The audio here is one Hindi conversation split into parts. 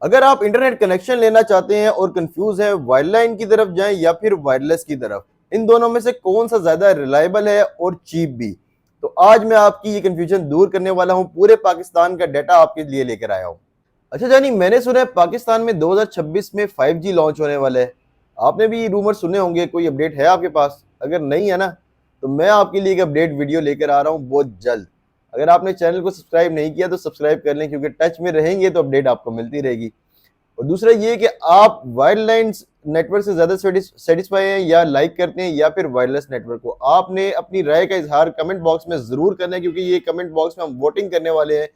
अगर आप इंटरनेट कनेक्शन लेना चाहते हैं और कंफ्यूज हैं वायरलाइन की तरफ जाएं या फिर वायरलेस की तरफ, इन दोनों में से कौन सा ज्यादा रिलायबल है और चीप भी, तो आज मैं आपकी ये कंफ्यूजन दूर करने वाला हूं। पूरे पाकिस्तान का डाटा आपके लिए लेकर आया हूं। अच्छा जानी, मैंने सुना है पाकिस्तान में 2026 में 5G लॉन्च होने वाला है। आपने भी ये रूमर सुने होंगे, कोई अपडेट है आपके पास? अगर नहीं है ना, तो मैं आपके लिए एक अपडेट वीडियो लेकर आ रहा हूँ बहुत जल्द। अगर आपने चैनल को सब्सक्राइब नहीं किया तो सब्सक्राइब कर लें, क्योंकि टच में रहेंगे तो अपडेट आपको मिलती रहेगी। और दूसरा ये कि आप वायरलाइन नेटवर्क से ज्यादा सेटिस्फाई हैं या लाइक करते हैं या फिर वायरलेस नेटवर्क को। आपने अपनी राय का इजहार कमेंट बॉक्स में जरूर करना है, क्योंकि ये कमेंट बॉक्स में हम वोटिंग करने वाले हैं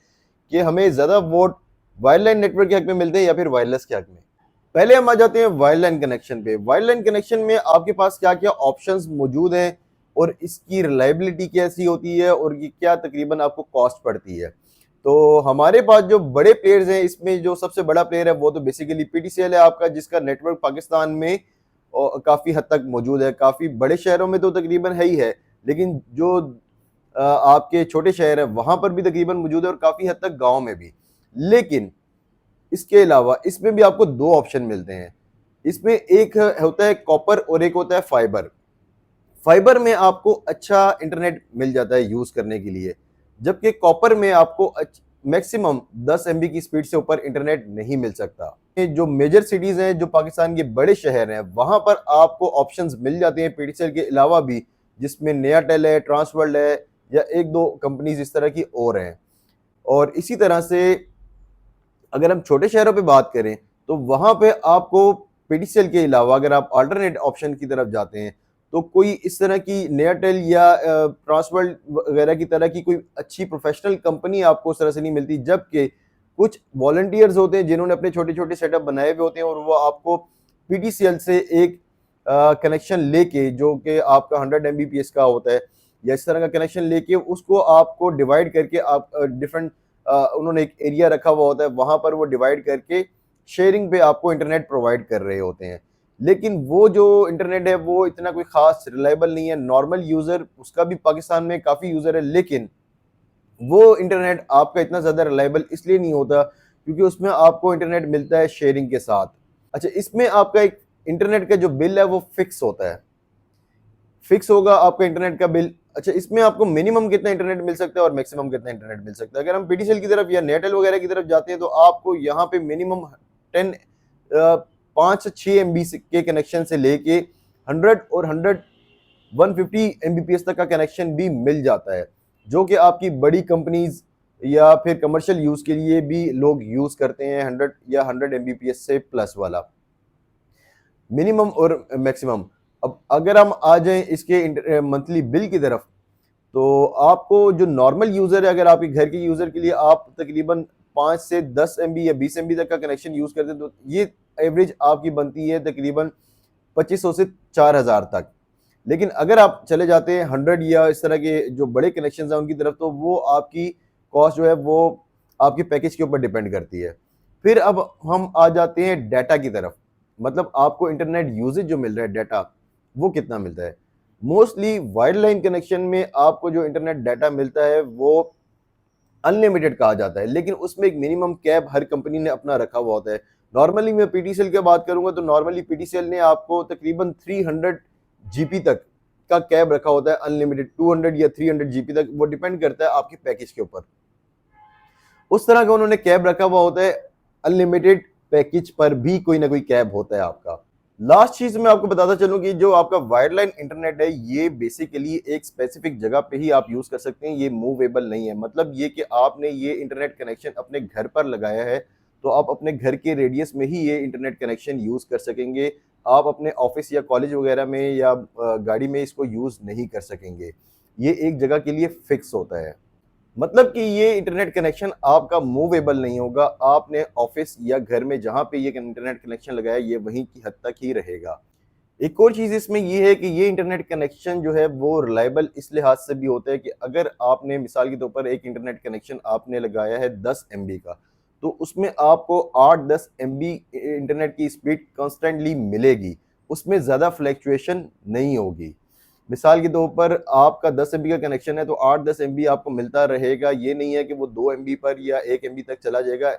कि हमें ज्यादा वोट वायरलाइन नेटवर्क के हक में मिलते हैं या फिर वायरलेस के हक में। पहले हम आ जाते हैं वायरलाइन कनेक्शन पे। वायरलाइन कनेक्शन में आपके पास क्या क्या ऑप्शंस मौजूद हैं और इसकी रिलायबिलिटी कैसी होती है और ये क्या तकरीबन आपको कॉस्ट पड़ती है। तो हमारे पास जो बड़े प्लेयर्स हैं, इसमें जो सबसे बड़ा प्लेयर है वो तो बेसिकली पीटीसीएल है आपका, जिसका नेटवर्क पाकिस्तान में काफी हद तक मौजूद है। काफी बड़े शहरों में तो तकरीबन है ही है, लेकिन जो आपके छोटे शहर है वहां पर भी तकरीबन मौजूद है और काफी हद तक गाँव में भी। लेकिन इसके अलावा इसमें भी आपको दो ऑप्शन मिलते हैं। इसमें एक होता है कॉपर और एक होता है फाइबर। फाइबर में आपको अच्छा इंटरनेट मिल जाता है यूज करने के लिए, जबकि कॉपर में आपको मैक्सिमम 10 MB की स्पीड से ऊपर इंटरनेट नहीं मिल सकता। ये जो मेजर सिटीज हैं, जो पाकिस्तान के बड़े शहर हैं, वहां पर आपको ऑप्शंस मिल जाते हैं पीटीसीएल के अलावा भी, जिसमें नयाटेल है, ट्रांसवर्ल्ड है या एक दो कंपनीज इस तरह की और हैं। और इसी तरह से अगर हम छोटे शहरों पे बात करें तो वहां पे आपको पीटीसीएल के अलावा अगर आप अल्टरनेट ऑप्शन की तरफ जाते हैं तो कोई इस तरह की नयाटेल या ट्रांसवर्ल्ड वगैरह की तरह की कोई अच्छी प्रोफेशनल कंपनी आपको उस तरह से नहीं मिलती। जबकि कुछ वॉलंटियर्स होते हैं जिन्होंने अपने छोटे छोटे सेटअप बनाए हुए होते हैं और वो आपको पीटीसीएल से एक कनेक्शन लेके, जो कि आपका 100 Mbps का होता है या इस तरह का कनेक्शन लेके, उसको आपको डिवाइड करके आप डिफरेंट उन्होंने एक एरिया रखा हुआ होता है, वहां पर वो डिवाइड करके शेयरिंग पे आपको इंटरनेट प्रोवाइड कर रहे होते हैं। लेकिन वो जो इंटरनेट है वो इतना कोई खास रिलायबल नहीं है। नॉर्मल यूजर, उसका भी पाकिस्तान में काफी यूजर है, लेकिन वो इंटरनेट आपका इतना ज्यादा रिलायबल इसलिए नहीं होता क्योंकि उसमें आपको इंटरनेट मिलता है शेयरिंग के साथ। अच्छा, इसमें आपका एक इंटरनेट का जो बिल है वो फिक्स होता है, फिक्स होगा आपका इंटरनेट का बिल। अच्छा, इसमें आपको मिनिमम कितना इंटरनेट मिल सकता है और मैक्सिमम कितना इंटरनेट मिल सकता है। अगर हम पीटीसीएल की तरफ या नेटेल वगैरह की तरफ जाते हैं तो आपको यहाँ पे मिनिमम 5 से 6 MB के कनेक्शन से लेके 100 और 150 Mbps तक का कनेक्शन भी मिल जाता है, जो कि आपकी बड़ी कंपनीज या फिर कमर्शियल यूज के लिए भी लोग यूज करते हैं। 100 या 100 Mbps से प्लस वाला मिनिमम और मैक्सिमम। अब अगर हम आ जाएं इसके मंथली बिल की तरफ, तो आपको जो नॉर्मल यूजर है, अगर आपके घर के यूजर के लिए आप तकरीबन 5 से 10 MB या 20 MB तक का कनेक्शन यूज करते हैं तो ये एवरेज आपकी बनती है तकरीबन 2500 से 4000 तक। लेकिन अगर आप चले जाते हैं 100 या इस तरह के जो बड़े कनेक्शन हैं उनकी तरफ, तो वो आपकी कॉस्ट जो है वो आपके पैकेज के ऊपर डिपेंड करती है। फिर अब हम आ जाते हैं डाटा की तरफ, मतलब आपको इंटरनेट यूजेज जो मिल रहा है, डाटा वो कितना मिलता है। मोस्टली वायरलाइन कनेक्शन में आपको जो इंटरनेट डाटा मिलता है वो अनलिमिटेड कहा जाता है, लेकिन उसमें एक मिनिमम कैप हर कंपनी ने अपना रखा हुआ होता है। नॉर्मली मैं पीटीसीएल की बात करूंगा तो नॉर्मली पीटीसीएल ने आपको तकरीबन 300 GB तक का कैप रखा होता है, अनलिमिटेड 200 या 300 GB तक, वो डिपेंड करता है आपके पैकेज के ऊपर। उस तरह का उन्होंने कैप रखा हुआ होता है। अनलिमिटेड पैकेज पर भी कोई ना कोई कैप होता है आपका। लास्ट चीज मैं आपको बताता चलूं कि जो आपका वायरलाइन इंटरनेट है ये बेसिकली एक स्पेसिफिक जगह पे ही आप यूज कर सकते हैं, ये मूवेबल नहीं है। मतलब ये कि आपने ये इंटरनेट कनेक्शन अपने घर पर लगाया है तो आप अपने घर के रेडियस में ही ये इंटरनेट कनेक्शन यूज कर सकेंगे। आप अपने ऑफिस या कॉलेज वगैरह में या गाड़ी में इसको यूज नहीं कर सकेंगे। ये एक जगह के लिए फिक्स होता है, मतलब कि ये इंटरनेट कनेक्शन आपका मूवेबल नहीं होगा। आपने ऑफिस या घर में जहां पे ये इंटरनेट कनेक्शन लगाया ये वहीं की हद तक ही रहेगा। एक और चीज इसमें ये है कि ये इंटरनेट कनेक्शन जो है वो रिलायबल इस लिहाज से भी होता है कि अगर आपने मिसाल के तौर पर एक इंटरनेट कनेक्शन आपने लगाया है 10 MB का, तो उसमें आपको 8-10 MB इंटरनेट की स्पीड कॉन्स्टेंटली मिलेगी, उसमें ज्यादा फ्लैक्चुएशन नहीं होगी। मिसाल के तौर पर आपका 10 MB का कनेक्शन है तो 8-10 MB आपको मिलता रहेगा। ये नहीं है कि वो 2 MB पर या 1 MB तक चला जाएगा।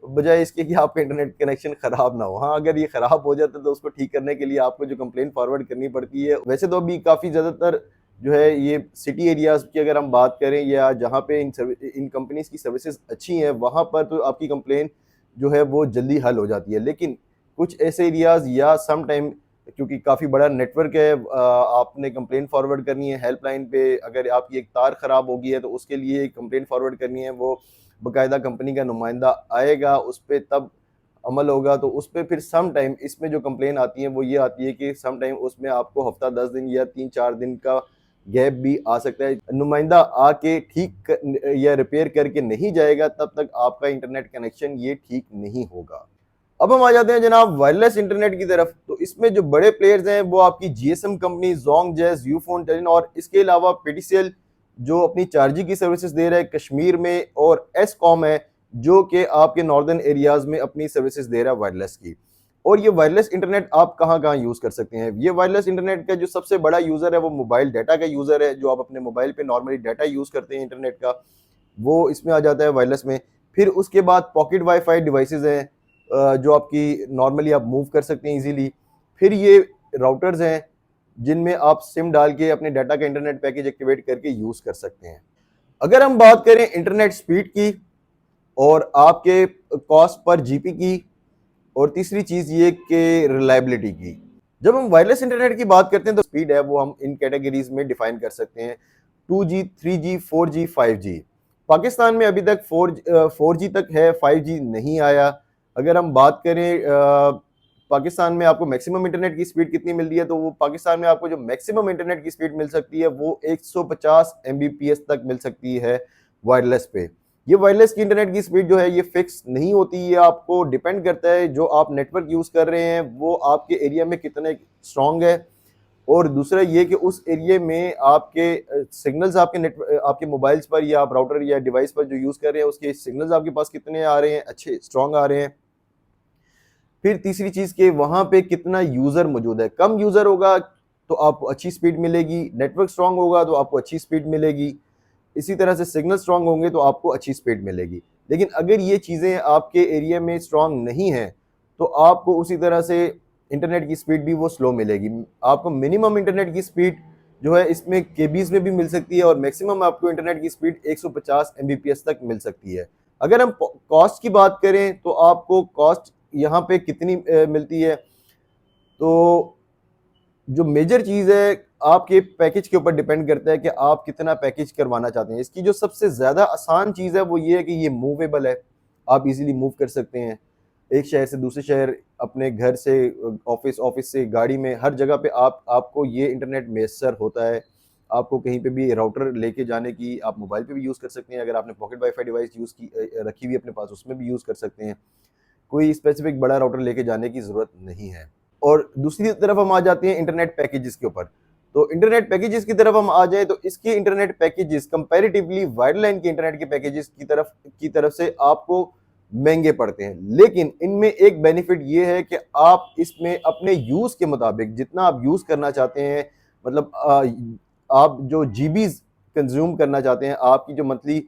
बजाय इसके कि आपका इंटरनेट कनेक्शन ख़राब ना हो। हाँ, अगर ये ख़राब हो जाता है तो उसको ठीक करने के लिए आपको जो कंप्लेंट फॉरवर्ड करनी पड़ती है। वैसे तो अभी काफ़ी ज़्यादातर जो है ये सिटी एरियाज़ की अगर हम बात करें या जहाँ पे इन कंपनीज़ की सर्विसेज़ अच्छी हैं, वहाँ पर तो आपकी कंप्लेन जो है वो जल्दी हल हो जाती है। लेकिन कुछ ऐसे एरियाज़ या सम टाइम क्योंकि काफ़ी बड़ा नेटवर्क है, आपने कंप्लेन फॉरवर्ड करनी है हेल्पलाइन पे। अगर आपकी एक तार ख़राब हो गई है तो उसके लिए कंप्लेन फॉरवर्ड करनी है, वो बाकायदा कंपनी का नुमाइंदा आएगा, उस पे तब अमल होगा। तो उस पे फिर सम टाइम इसमें जो कंप्लेन आती है वो ये आती है कि सम टाइम उसमें आपको हफ्ता 10 दिन या 3-4 दिन का गैप भी आ सकता है। नुमाइंदा आके या रिपेयर करके नहीं जाएगा तब तक आपका इंटरनेट कनेक्शन ये ठीक नहीं होगा। अब हम आ जाते हैं जनाब वायरलेस इंटरनेट की तरफ। तो इसमें जो बड़े प्लेयर्स हैं वो आपकी GSM company, Jong, jazz, Ufone, Telenor और इसके अलावा पीटीसीएल जो अपनी 4G की सर्विसेज दे रहा है कश्मीर में, और एसकॉम है जो कि आपके नॉर्दर्न एरियाज में अपनी सर्विसेज दे रहा है वायरलेस की। और ये वायरलेस इंटरनेट आप कहाँ कहाँ यूज कर सकते हैं? ये वायरलेस इंटरनेट का जो सबसे बड़ा यूजर है वो मोबाइल डाटा का यूजर है। जो आप अपने मोबाइल पे नॉर्मली डाटा यूज करते हैं इंटरनेट का, वो इसमें आ जाता है वायरलेस में। फिर उसके बाद पॉकेट वाईफाई डिवाइसेस हैं, जो आपकी नॉर्मली आप मूव कर सकते हैं इजीली। फिर ये राउटर्स हैं जिनमें आप सिम डाल के अपने डाटा का इंटरनेट पैकेज एक्टिवेट करके यूज कर सकते हैं। अगर हम बात करें इंटरनेट स्पीड की और आपके कॉस्ट पर जीपी की, और तीसरी चीज ये कि रिलायबिलिटी की। जब हम वायरलेस इंटरनेट की बात करते हैं तो स्पीड है वो हम इन कैटेगरीज में डिफाइन कर सकते हैं: 2G, 3G, 4G, 5G। Pakistan में अभी तक 4G तक है, 5G नहीं आया। अगर हम बात करें पाकिस्तान में आपको मैक्सिमम इंटरनेट की स्पीड कितनी मिल रही है, तो वो पाकिस्तान में आपको जो मैक्सिमम इंटरनेट की स्पीड मिल सकती है वो 150 Mbps तक मिल सकती है वायरलेस पे। ये वायरलेस की इंटरनेट की स्पीड जो है ये फिक्स नहीं होती, ये आपको डिपेंड करता है जो आप नेटवर्क यूज कर रहे हैं वो आपके एरिया में कितने स्ट्रांग है, और दूसरा ये कि उस एरिया में आपके सिग्नल्स आपके मोबाइल्स पर या आप राउटर या डिवाइस पर जो यूज कर रहे हैं उसके सिग्नल्स आपके पास कितने आ रहे हैं, अच्छे स्ट्रांग आ रहे हैं। फिर तीसरी चीज के वहां पे कितना यूजर मौजूद है। कम यूजर होगा तो आपको अच्छी स्पीड मिलेगी, नेटवर्क स्ट्रांग होगा तो आपको अच्छी स्पीड मिलेगी, इसी तरह से सिग्नल स्ट्रांग होंगे तो आपको अच्छी स्पीड मिलेगी। लेकिन अगर ये चीज़ें आपके एरिया में स्ट्रांग नहीं है तो आपको उसी तरह से इंटरनेट की स्पीड भी वो स्लो मिलेगी। आपको मिनिमम इंटरनेट की स्पीड जो है इसमें केबीज में भी मिल सकती है, और मैक्सिमम आपको इंटरनेट की स्पीड 150 Mbps तक मिल सकती है। अगर हम कॉस्ट की बात करें तो आपको कॉस्ट यहाँ पे कितनी मिलती है, तो जो मेजर चीज़ है आपके पैकेज के ऊपर डिपेंड करता है कि आप कितना पैकेज करवाना चाहते हैं। इसकी जो सबसे ज़्यादा आसान चीज़ है वो ये है कि ये मूवेबल है, आप इजीली मूव कर सकते हैं एक शहर से दूसरे शहर, अपने घर से ऑफिस, ऑफिस से गाड़ी में, हर जगह पे आपको ये इंटरनेट मैसर होता है। आपको कहीं पे भी राउटर लेके जाने की, आप मोबाइल पे भी यूज़ कर सकते हैं, अगर आपने पॉकेट वाईफाई डिवाइस रखी हुई अपने पास उसमें भी यूज़ कर सकते हैं। कोई स्पेसिफिक बड़ा राउटर लेके जाने की ज़रूरत नहीं है। और दूसरी तरफ हम आ जाते हैं इंटरनेट पैकेजेस के ऊपर। तो इंटरनेट पैकेजेस की तरफ हम आ जाए तो इसके इंटरनेट पैकेजेस कंपैरेटिवली वायरलाइन के इंटरनेट के पैकेजेस की तरफ से आपको महंगे पड़ते हैं। लेकिन इनमें एक बेनिफिट ये है कि आप इसमें अपने यूज के मुताबिक जितना आप यूज करना चाहते हैं, मतलब आप जो जीबीज कंज्यूम करना चाहते हैं, आपकी जो मंथली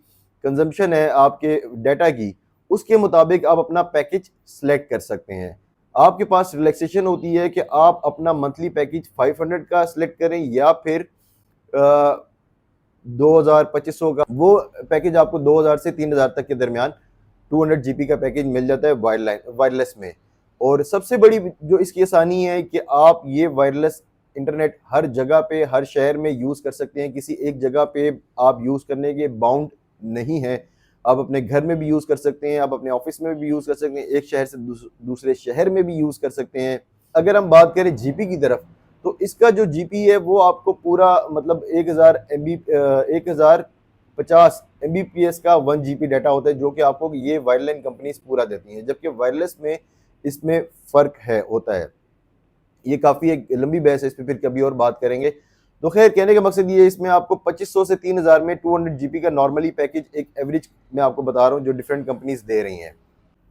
कंजम्पशन है आपके डाटा की, उसके मुताबिक आप अपना पैकेज सेलेक्ट कर सकते हैं। आपके पास रिलैक्सेशन होती है कि आप अपना मंथली पैकेज 500 का सिलेक्ट करें या फिर 2000-2500 का। वो पैकेज आपको 2000 से 3000 तक के दरमियान 200 GB का पैकेज मिल जाता है वायरलेस में। और सबसे बड़ी जो इसकी आसानी है कि आप ये वायरलेस इंटरनेट हर जगह पे, हर शहर में यूज़ कर सकते हैं। किसी एक जगह पे आप यूज़ करने के बाउंड नहीं है, आप अपने घर में भी यूज़ कर सकते हैं, आप अपने ऑफिस में भी यूज़ कर सकते हैं, एक शहर से दूसरे शहर में भी यूज़ कर सकते हैं। अगर हम बात करें जीपी की तरफ, तो इसका जो जीपी है वो आपको पूरा मतलब 1050 Mbps का 1 GB डाटा होता है, जो कि आपको ये वायरलाइन कंपनीज पूरा देती हैं, जबकि वायरलेस में इसमें फ़र्क होता है। ये काफ़ी एक लंबी बहस है, इस पर फिर कभी और बात करेंगे। तो खैर, कहने का मकसद ये है, इसमें आपको 2500 से 3000 में 200 GB का नॉर्मली पैकेज एक एवरेज मैं आपको बता रहा हूँ जो डिफरेंट कंपनीज दे रही हैं।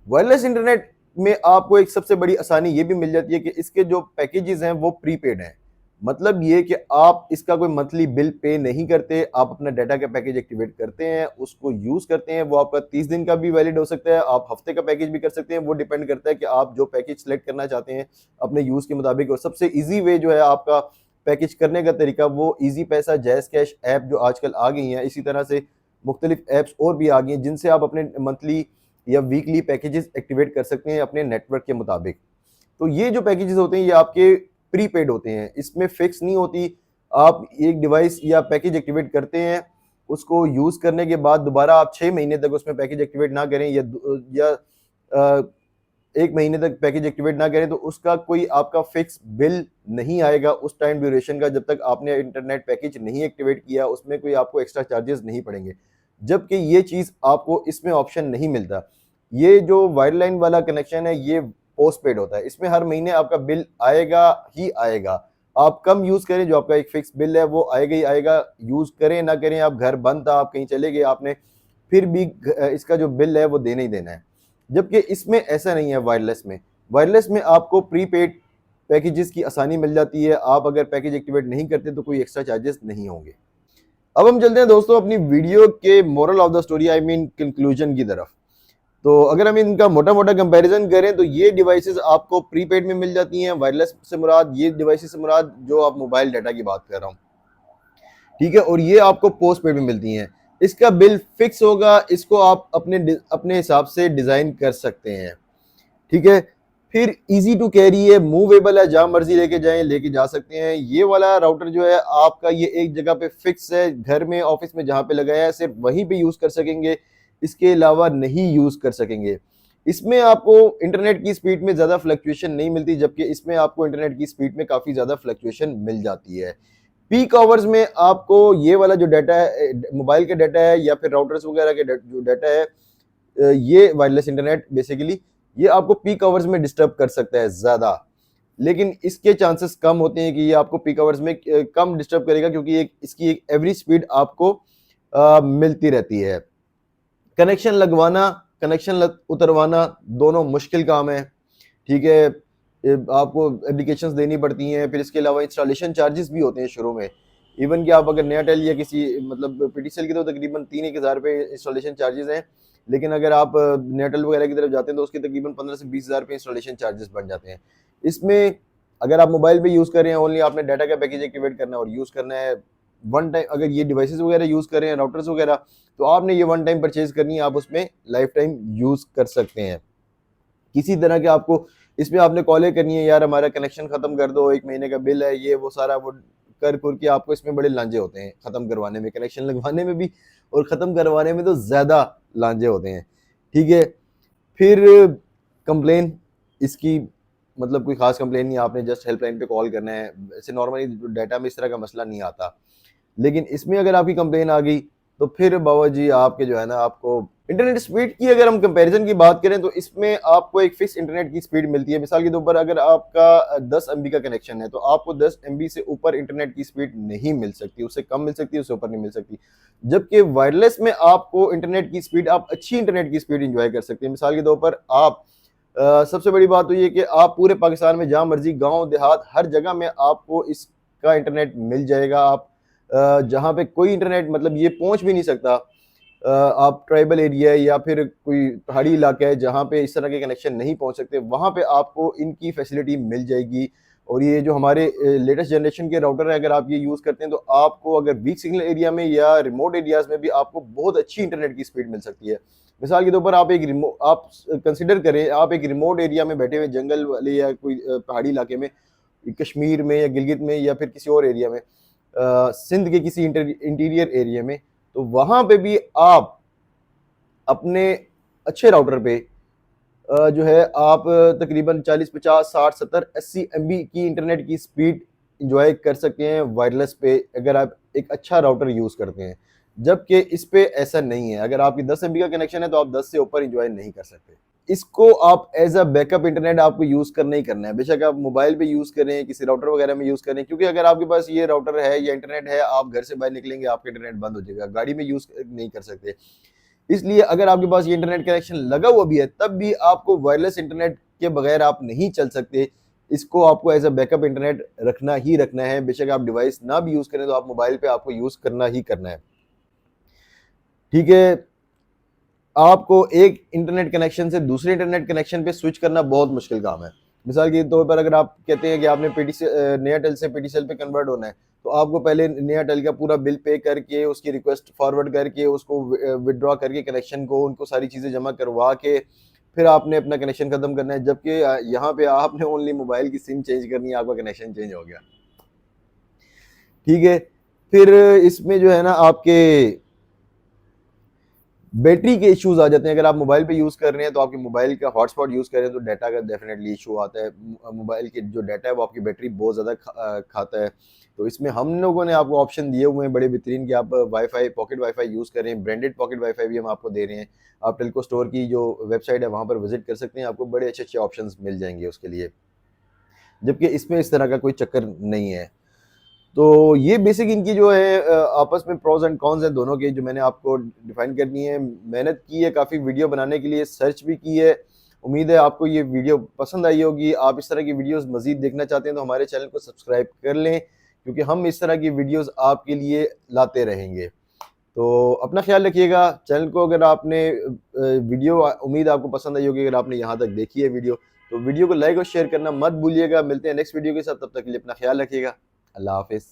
वायरलेस इंटरनेट में आपको एक सबसे बड़ी आसानी ये भी मिल जाती है कि इसके जो पैकेजेस हैं वो प्रीपेड हैं। मतलब ये कि आप इसका कोई मंथली बिल पे नहीं करते, आप अपना डाटा का पैकेज एक्टिवेट करते हैं, उसको यूज करते हैं। वो आपका 30 दिन का भी वैलिड हो सकता है, आप हफ्ते का पैकेज भी कर सकते हैं। वो डिपेंड करता है कि आप जो पैकेज सेलेक्ट करना चाहते हैं अपने यूज के मुताबिक। और सबसे इजी वे जो है आपका पैकेज करने का तरीका, वो इजी पैसा, जैज़ कैश ऐप जो आजकल आ गई हैं, इसी तरह से मुख्तलिफ ऐप्स और भी आ गई हैं जिनसे आप अपने मंथली या वीकली पैकेजेस एक्टिवेट कर सकते हैं अपने नेटवर्क के मुताबिक। तो ये जो पैकेजेस होते हैं ये आपके प्रीपेड होते हैं, इसमें फिक्स नहीं होती। आप एक डिवाइस या पैकेज एक्टिवेट करते हैं, उसको यूज़ करने के बाद दोबारा आप 6 महीने तक उसमें पैकेज एक्टिवेट ना करें या 1 महीने तक पैकेज एक्टिवेट ना करें, तो उसका कोई आपका फिक्स बिल नहीं आएगा उस टाइम ड्यूरेशन का, जब तक आपने इंटरनेट पैकेज नहीं एक्टिवेट किया। उसमें कोई आपको एक्स्ट्रा चार्जेस नहीं पड़ेंगे, जबकि ये चीज़ आपको इसमें ऑप्शन नहीं मिलता। ये जो वायरलाइन वाला कनेक्शन है ये पोस्ट पेड होता है, इसमें हर महीने आपका बिल आएगा ही आएगा। आप कम यूज करें, जो आपका एक फिक्स बिल है वो आएगा ही आएगा। यूज करें ना करें, आप घर बंद था, आप कहीं चले गए, आपने फिर भी इसका जो बिल है वो देना ही देना है। जबकि इसमें ऐसा नहीं है। वायरलेस में आपको प्रीपेड पैकेजेस की आसानी मिल जाती है। आप अगर पैकेज एक्टिवेट नहीं करते तो कोई एक्स्ट्रा चार्जेस नहीं होंगे। अब हम चलते हैं दोस्तों अपनी वीडियो के moral of the story, I mean conclusion की तरफ। तो अगर हम इनका मोटा मोटा कंपैरिजन करें तो ये डिवाइसेस आपको प्रीपेड में मिल जाती हैं। वायरलेस से मुराद, ये डिवाइसेस से मुराद जो आप मोबाइल डाटा की बात कर रहा हूँ, ठीक है। और ये आपको पोस्ट पेड में मिलती हैं। इसका बिल फिक्स होगा, इसको आप अपने हिसाब से डिजाइन कर सकते हैं, ठीक है। फिर इजी टू कैरी है, मूवेबल है, जहां मर्जी लेके जा सकते हैं। ये वाला राउटर जो है आपका, ये एक जगह पे फिक्स है, घर में, ऑफिस में, जहां पे लगाया है सिर्फ वहीं पे यूज कर सकेंगे, इसके अलावा नहीं यूज कर सकेंगे। इसमें आपको इंटरनेट की स्पीड में ज्यादा फ्लक्चुएशन नहीं मिलती, जबकि इसमें आपको इंटरनेट की स्पीड में काफी ज्यादा फ्लक्चुएशन मिल जाती है। पीक आवर्स में आपको ये वाला जो डाटा है, मोबाइल का डाटा है या फिर राउटर्स वगैरह के जो डाटा है, ये वायरलेस इंटरनेट बेसिकली ये आपको पीक आवर्स में डिस्टर्ब कर सकता है ज्यादा। लेकिन इसके चांसेस कम होते हैं कि ये आपको पीक आवर्स में कम डिस्टर्ब करेगा, क्योंकि इसकी एक एवरेज स्पीड आपको मिलती रहती है। कनेक्शन लगवाना, उतरवाना दोनों मुश्किल काम है, ठीक है। आपको एप्लीकेशंस देनी पड़ती हैं, फिर इसके अलावा इंस्टॉलेशन चार्जेस भी होते हैं शुरू में। इवन कि आप अगर नयाटेल या किसी मतलब पीटीसीएल की तो तकरीबन 3-1 हज़ार रुपये इंस्टॉलेशन चार्जेस हैं। लेकिन अगर आप नयाटेल वगैरह की तरफ जाते हैं तो उसके तकरीबन 15 से 20 हज़ार रुपये इंस्टॉलेशन चार्जेस बन जाते हैं। इसमें अगर आप मोबाइल पे यूज़ कर रहे हैं, ओनली आपने डाटा का पैकेज एक्टिवेट करना है और यूज़ करना है वन टाइम। अगर ये डिवाइसेस वगैरह यूज़ कर रहे हैं, राउटर्स वगैरह, तो आपने ये वन टाइम परचेज करनी है, आप उसमें लाइफ टाइम यूज़ कर सकते हैं। किसी तरह के आपको इसमें आपने कॉलें करनी है, यार हमारा कनेक्शन खत्म कर दो, 1 महीने का बिल है, ये वो सारा वो कर के आपको इसमें बड़े लांझे होते हैं खत्म करवाने में, कनेक्शन लगवाने में भी और खत्म करवाने में तो ज्यादा लांझे होते हैं, ठीक है। फिर कंप्लेन, इसकी मतलब कोई खास कंप्लेन नहीं, आपने जस्ट हेल्पलाइन पे कॉल करना है। ऐसे नॉर्मली डाटा में इस तरह का मसला नहीं आता, लेकिन इसमें अगर आपकी कंप्लेन आ गई तो फिर बाबा जी आपके जो है ना, आपको इंटरनेट स्पीड की अगर हम कंपैरिजन की बात करें तो इसमें आपको एक फिक्स इंटरनेट की स्पीड मिलती है। मिसाल के तौर पर अगर आपका 10 MB का कनेक्शन है तो आपको 10 MB से ऊपर इंटरनेट की स्पीड नहीं मिल सकती, उससे कम मिल सकती है, उससे ऊपर नहीं मिल सकती। जबकि वायरलेस में आपको इंटरनेट की स्पीड, आप अच्छी इंटरनेट की स्पीड इंजॉय कर सकते हैं। मिसाल के तौर पर आप सबसे बड़ी बात तो ये कि आप पूरे पाकिस्तान में जहाँ मर्जी, गाँव देहात, हर जगह में आपको इसका इंटरनेट मिल जाएगा। आप जहाँ पे कोई इंटरनेट मतलब ये पहुँच भी नहीं सकता, आप ट्राइबल एरिया है या फिर कोई पहाड़ी इलाका है जहाँ पे इस तरह के कनेक्शन नहीं पहुँच सकते, वहाँ पे आपको इनकी फैसिलिटी मिल जाएगी। और ये जो हमारे लेटेस्ट जनरेशन के राउटर है, अगर आप ये यूज़ करते हैं तो आपको अगर वीक सिग्नल एरिया में या रिमोट एरियाज में भी आपको बहुत अच्छी इंटरनेट की स्पीड मिल सकती है। मिसाल के तौर पर आप कंसिडर करें, आप एक रिमोट एरिया में बैठे हुए, जंगल वाले या कोई पहाड़ी इलाके में, कश्मीर में या गिलगित में या फिर किसी और एरिया में, सिंध के किसी इंटीरियर एरिया में, तो वहाँ पे भी आप अपने अच्छे राउटर पे जो है आप तकरीबन 40, 50, 60, 70, 80 MB की इंटरनेट की स्पीड इंजॉय कर सकते हैं वायरलेस पे, अगर आप एक अच्छा राउटर यूज़ करते हैं। जबकि इस पे ऐसा नहीं है। अगर आपकी 10 MB का कनेक्शन है तो आप 10 से ऊपर इंजॉय नहीं कर सकते। इसको आप एज अ बैकअप इंटरनेट आपको यूज़ करना ही करना है, बेशक आप मोबाइल पे यूज़ करें, किसी राउटर वगैरह में यूज़ करें, क्योंकि अगर आपके पास ये राउटर है या इंटरनेट है, आप घर से बाहर निकलेंगे आपका इंटरनेट बंद हो जाएगा, गाड़ी में यूज़ नहीं कर सकते। इसलिए अगर आपके पास ये इंटरनेट कनेक्शन लगा हुआ भी है, तब भी आपको वायरलेस इंटरनेट के बगैर आप नहीं चल सकते। इसको आपको एज अ बैकअप इंटरनेट रखना ही रखना है। बेशक आप डिवाइस ना भी यूज़ करें तो आप मोबाइल पे आपको यूज़ करना ही करना है। ठीक है, आपको एक इंटरनेट कनेक्शन से दूसरे इंटरनेट कनेक्शन पे स्विच करना बहुत मुश्किल काम है। मिसाल के तौर पर अगर आप कहते हैं कि आपने नेयाटेल से पीटीसीएल पे कन्वर्ट होना है, तो आपको पहले नेयाटेल का पूरा बिल पे करके, उसकी रिक्वेस्ट फॉरवर्ड करके, उसको विथड्रॉ करके कनेक्शन को, उनको सारी चीज़ें जमा करवा के फिर आपने अपना कनेक्शन खत्म करना है। जबकि यहाँ पे आपने ओनली मोबाइल की सिम चेंज करनी है, आपका कनेक्शन चेंज हो गया। ठीक है, फिर इसमें जो है ना आपके बैटरी के इश्यूज आ जाते हैं। अगर आप मोबाइल पे यूज़ कर रहे हैं तो आपके मोबाइल का हॉटस्पॉट यूज़ कर रहे हैं तो डाटा का डेफिनेटली इशू आता है। मोबाइल के जो डाटा है वो आपकी बैटरी बहुत ज़्यादा खाता है। तो इसमें हम लोगों ने आपको ऑप्शन दिए हुए हैं बड़े बेहतरीन कि आप वाईफाई, पॉकेट वाईफाई यूज़ करें। ब्रांडेड पॉकेट वाईफाई भी हम आपको दे रहे हैं। आप टेल्को स्टोर की जो वेबसाइट है वहाँ पर विजिट कर सकते हैं, आपको बड़े अच्छे अच्छे ऑप्शन मिल जाएंगे उसके लिए, जबकि इसमें इस तरह का कोई चक्कर नहीं है। तो ये बेसिक इनकी जो है आपस में प्रोज एंड कॉन्स है दोनों के, जो मैंने आपको डिफाइन करनी है। मेहनत की है काफ़ी वीडियो बनाने के लिए, सर्च भी की है। उम्मीद है आपको ये वीडियो पसंद आई होगी। आप इस तरह की वीडियोस मजीद देखना चाहते हैं तो हमारे चैनल को सब्सक्राइब कर लें, क्योंकि हम इस तरह की वीडियोस आपके लिए लाते रहेंगे। तो अपना ख्याल रखिएगा। चैनल को अगर आपने वीडियो, उम्मीद आपको पसंद आई होगी अगर आपने यहाँ तक देखी है वीडियो, तो वीडियो को लाइक और शेयर करना मत भूलिएगा। मिलते हैं नेक्स्ट वीडियो के साथ, तब तक के लिए अपना ख्याल रखिएगा। अल्लाह हाफिज़।